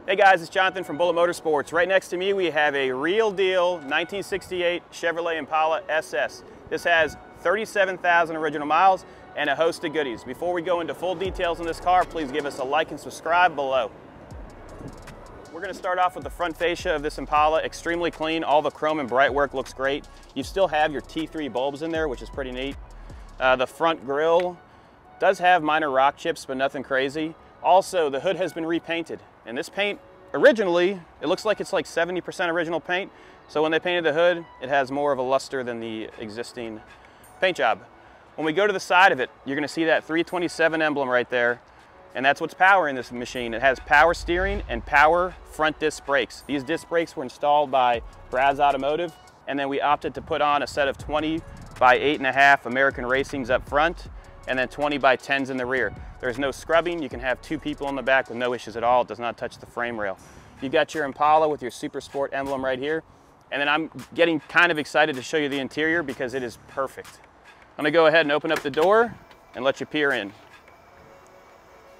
Hey guys, it's Jonathan from Bullet Motorsports. Right next to me we have a real deal 1968 Chevrolet Impala SS. This has 37,000 original miles and a host of goodies. Before we go into full details on this car, please give us a like and subscribe below. We're going to start off with the front fascia of this Impala. Extremely clean. All the chrome and bright work looks great. You still have your T3 bulbs in there, which is pretty neat. The front grille does have minor rock chips, but nothing crazy. Also, the hood has been repainted. And this paint, originally, it looks like it's like 70% original paint. So when they painted the hood, it has more of a luster than the existing paint job. When we go to the side of it, you're gonna see that 327 emblem right there. And that's what's powering this machine. It has power steering and power front disc brakes. These disc brakes were installed by Brad's Automotive, and then we opted to put on a set of 20 by 8.5 American Racings up front, and then 20 by 10s in the rear. There's no scrubbing. You can have two people in the back with no issues at all. It does not touch the frame rail. You got your Impala with your Super Sport emblem right here. And then I'm getting kind of excited to show you the interior because it is perfect. I'm gonna go ahead and open up the door and let you peer in.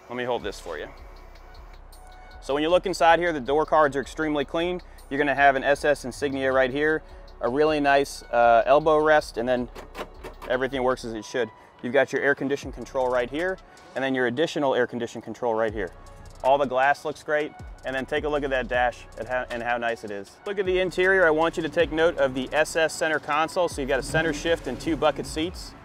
Let me hold this for you. So when you look inside here, the door cards are extremely clean. You're gonna have an SS insignia right here, a really nice elbow rest, and then everything works as it should. You've got your air condition control right here, and then your additional air condition control right here. All the glass looks great, and then take a look at that dash and how nice it is. Look at the interior. I want you to take note of the SS center console. So you've got a center shift and two bucket seats.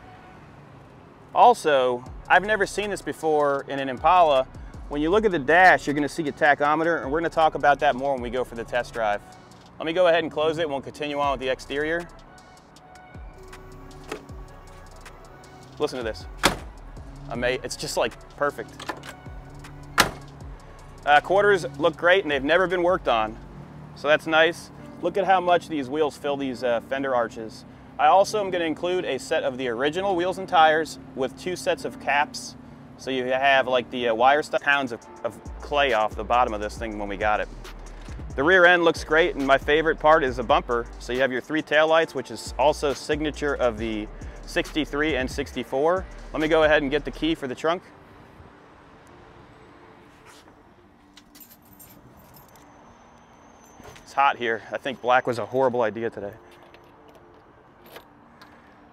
Also, I've never seen this before in an Impala. When you look at the dash, you're gonna see a tachometer, and we're gonna talk about that more when we go for the test drive. Let me go ahead and close it, and we'll continue on with the exterior. Listen to this. It's just like perfect. Quarters look great, and they've never been worked on, so that's nice. Look at how much these wheels fill these fender arches. I also am going to include a set of the original wheels and tires with two sets of caps, so you have like the wire stuff, pounds of clay off the bottom of this thing when we got it. The rear end looks great, and my favorite part is the bumper. So you have your three taillights, which is also signature of the 63 and 64. Let me go ahead and get the key for the trunk. It's hot here. I think black was a horrible idea today.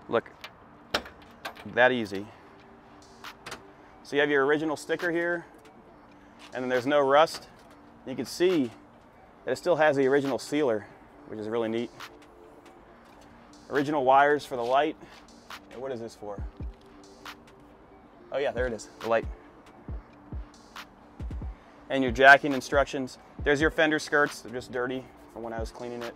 Look, that easy. So you have your original sticker here, and then there's no rust. You can see that it still has the original sealer, which is really neat. Original wires for the light. And what is this for? Oh yeah, there it is, the light. And your jacking instructions. There's your fender skirts. They're just dirty from when I was cleaning it.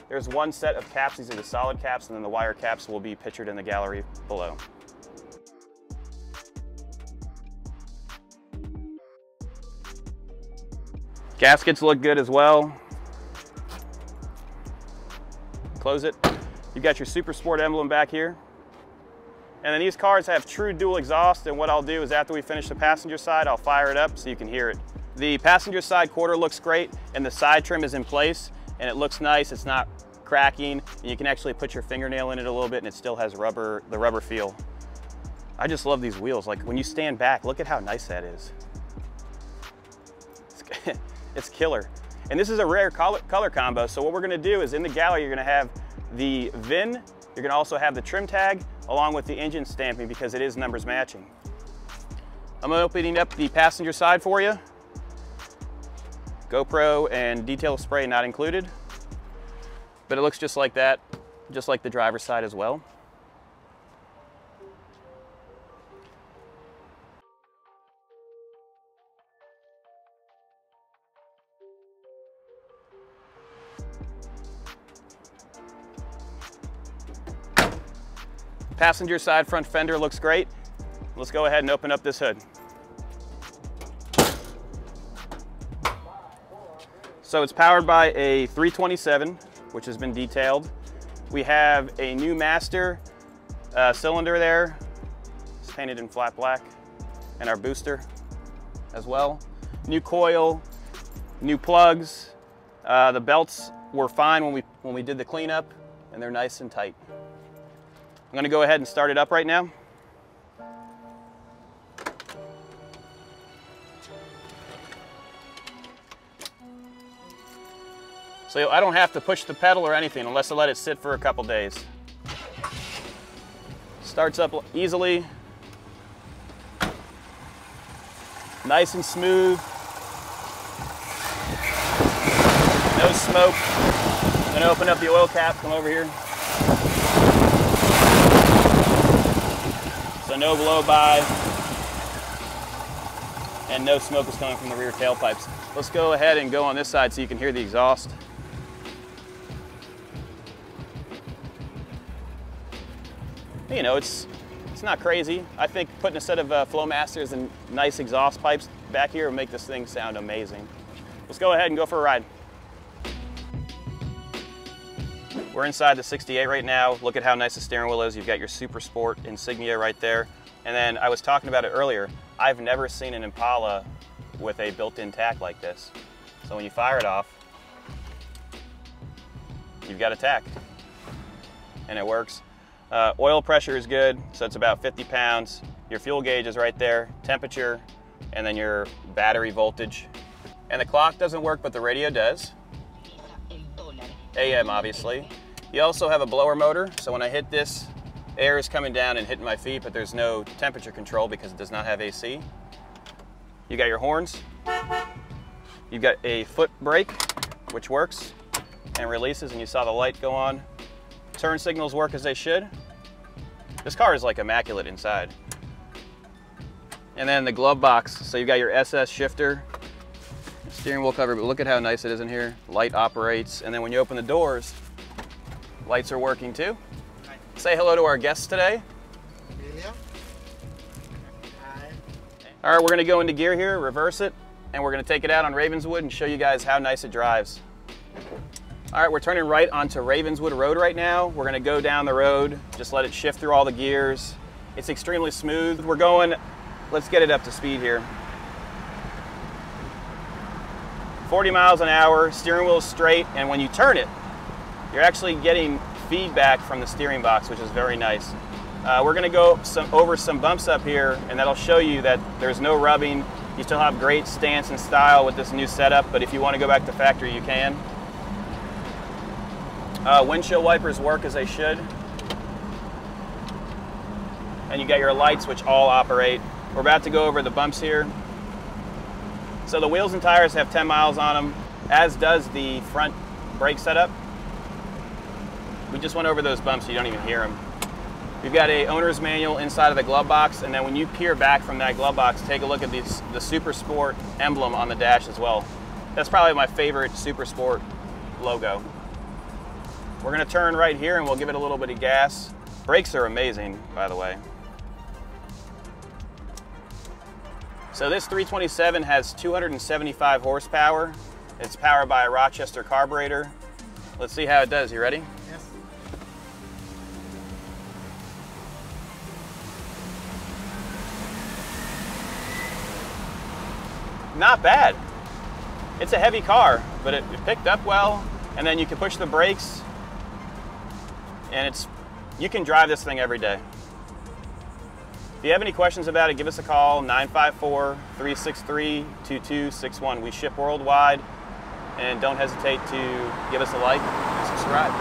There's one set of caps. These are the solid caps, and then the wire caps will be pictured in the gallery below. Gaskets look good as well. Close it. You've got your Super Sport emblem back here. And then these cars have true dual exhaust, and what I'll do is after we finish the passenger side, I'll fire it up so you can hear it. The passenger side quarter looks great, and the side trim is in place, and it looks nice. It's not cracking, and you can actually put your fingernail in it a little bit, and it still has the rubber feel. I just love these wheels. Like when you stand back, look at how nice that is. It's killer. And this is a rare color combo, so what we're gonna do is in the gallery, you're gonna have the VIN, you're gonna also have the trim tag, along with the engine stamping because it is numbers matching. I'm opening up the passenger side for you. GoPro and detail spray not included, but it looks just like that, just like the driver's side as well. Passenger side front fender looks great. Let's go ahead and open up this hood. So it's powered by a 327, which has been detailed. We have a new master cylinder there. It's painted in flat black, and our booster as well. New coil, new plugs. The belts were fine when we did the cleanup, and they're nice and tight. I'm gonna go ahead and start it up right now. So I don't have to push the pedal or anything unless I let it sit for a couple days. Starts up easily. Nice and smooth. No smoke. I'm gonna open up the oil cap, come over here. So no blow by, and no smoke is coming from the rear tailpipes. Let's go ahead and go on this side so you can hear the exhaust. You know, it's not crazy. I think putting a set of Flowmasters and nice exhaust pipes back here will make this thing sound amazing. Let's go ahead and go for a ride. We're inside the 68 right now. Look at how nice the steering wheel is. You've got your Super Sport insignia right there. And then I was talking about it earlier. I've never seen an Impala with a built-in tack like this. So when you fire it off, you've got a tack, and it works. Oil pressure is good, so it's about 50 pounds. Your fuel gauge is right there, temperature, and then your battery voltage. And the clock doesn't work, but the radio does. AM, obviously. You also have a blower motor, so when I hit this, air is coming down and hitting my feet, but there's no temperature control because it does not have AC. You got your horns. You've got a foot brake, which works and releases, and you saw the light go on. Turn signals work as they should. This car is like immaculate inside. And then the glove box, so you've got your SS shifter, steering wheel cover, but look at how nice it is in here. Light operates, and then when you open the doors, lights are working too. Hi. Say hello to our guests today. Amelia. Hi. All right, we're gonna go into gear here, reverse it, and we're gonna take it out on Ravenswood and show you guys how nice it drives. All right, we're turning right onto Ravenswood Road right now. We're gonna go down the road, just let it shift through all the gears. It's extremely smooth. We're going, let's get it up to speed here. 40 miles an hour, steering wheel is straight, and when you turn it, you're actually getting feedback from the steering box, which is very nice. We're gonna go over some bumps up here, and that'll show you that there's no rubbing. You still have great stance and style with this new setup, but if you wanna go back to factory, you can. Windshield wipers work as they should. And you got your lights, which all operate. We're about to go over the bumps here. So the wheels and tires have 10 miles on them, as does the front brake setup. We just went over those bumps so you don't even hear them. We've got a owner's manual inside of the glove box, and then when you peer back from that glove box, take a look at the Super Sport emblem on the dash as well. That's probably my favorite Super Sport logo. We're gonna turn right here and we'll give it a little bit of gas. Brakes are amazing, by the way. So this 327 has 275 horsepower. It's powered by a Rochester carburetor. Let's see how it does. You ready? Yes. Not bad. It's a heavy car, but it picked up well, and then you can push the brakes, and you can drive this thing every day. If you have any questions about it, give us a call, 954-363-2261. We ship worldwide, and don't hesitate to give us a like and subscribe.